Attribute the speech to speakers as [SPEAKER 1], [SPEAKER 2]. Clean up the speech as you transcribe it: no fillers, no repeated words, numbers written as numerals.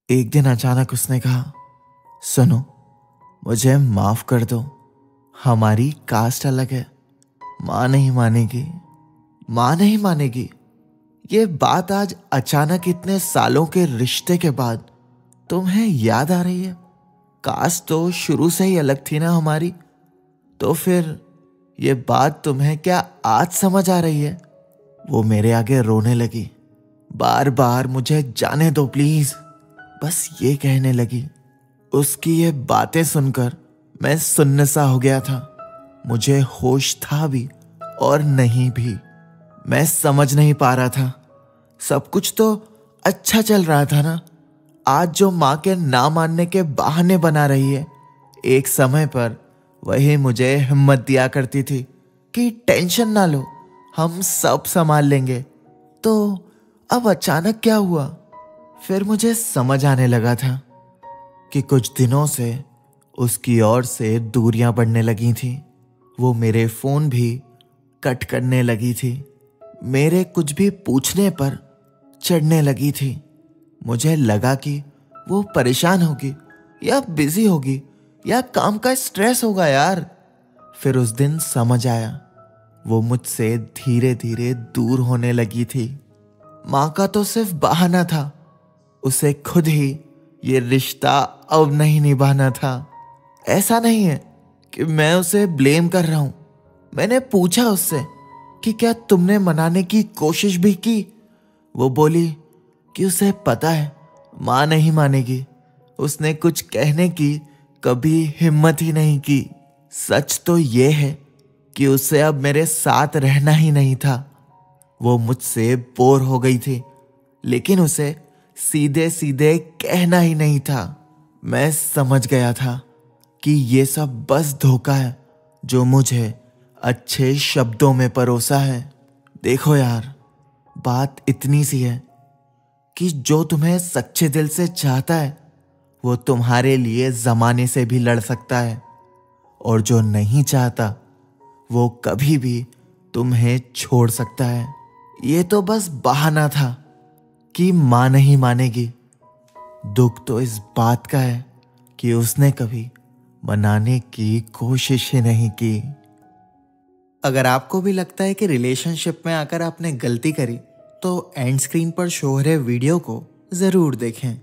[SPEAKER 1] एक दिन अचानक उसने कहा, सुनो, मुझे माफ कर दो, हमारी कास्ट अलग है। माँ नहीं मानेगी, माँ नहीं मानेगी। ये बात आज अचानक इतने सालों के रिश्ते के बाद तुम्हें याद आ रही है? कास्ट तो शुरू से ही अलग थी ना हमारी, तो फिर ये बात तुम्हें क्या आज समझ आ रही है? वो मेरे आगे रोने लगी, बार बार मुझे जाने दो प्लीज, बस ये कहने लगी। उसकी ये बातें सुनकर मैं सुन्न सा हो गया था। मुझे होश था भी और नहीं भी। मैं समझ नहीं पा रहा था। सब कुछ तो अच्छा चल रहा था ना। आज जो माँ के ना मानने के बहाने बना रही है, एक समय पर वही मुझे हिम्मत दिया करती थी कि टेंशन ना लो, हम सब संभाल लेंगे। तो अब अचानक क्या हुआ? फिर मुझे समझ आने लगा था कि कुछ दिनों से उसकी ओर से दूरियां बढ़ने लगी थी। वो मेरे फोन भी कट करने लगी थी। मेरे कुछ भी पूछने पर चिढ़ने लगी थी। मुझे लगा कि वो परेशान होगी या बिजी होगी या काम का स्ट्रेस होगा यार। फिर उस दिन समझ आया, वो मुझसे धीरे धीरे दूर होने लगी थी। माँ का तो सिर्फ बहाना था, उसे खुद ही ये रिश्ता अब नहीं निभाना था। ऐसा नहीं है कि मैं उसे ब्लेम कर रहा हूं। मैंने पूछा उससे कि क्या तुमने मनाने की कोशिश भी की? वो बोली कि उसे पता है माँ नहीं मानेगी। उसने कुछ कहने की कभी हिम्मत ही नहीं की। सच तो ये है कि उसे अब मेरे साथ रहना ही नहीं था। वो मुझसे बोर हो गई थी, लेकिन उसे सीधे सीधे कहना ही नहीं था। मैं समझ गया था कि ये सब बस धोखा है जो मुझे अच्छे शब्दों में परोसा है। देखो यार, बात इतनी सी है कि जो तुम्हें सच्चे दिल से चाहता है वो तुम्हारे लिए जमाने से भी लड़ सकता है, और जो नहीं चाहता वो कभी भी तुम्हें छोड़ सकता है। ये तो बस बहाना था कि माँ नहीं मानेगी। दुख तो इस बात का है कि उसने कभी मनाने की कोशिश ही नहीं की। अगर आपको भी लगता है कि रिलेशनशिप में आकर आपने गलती करी, तो एंड स्क्रीन पर शो हो रहे वीडियो को जरूर देखें।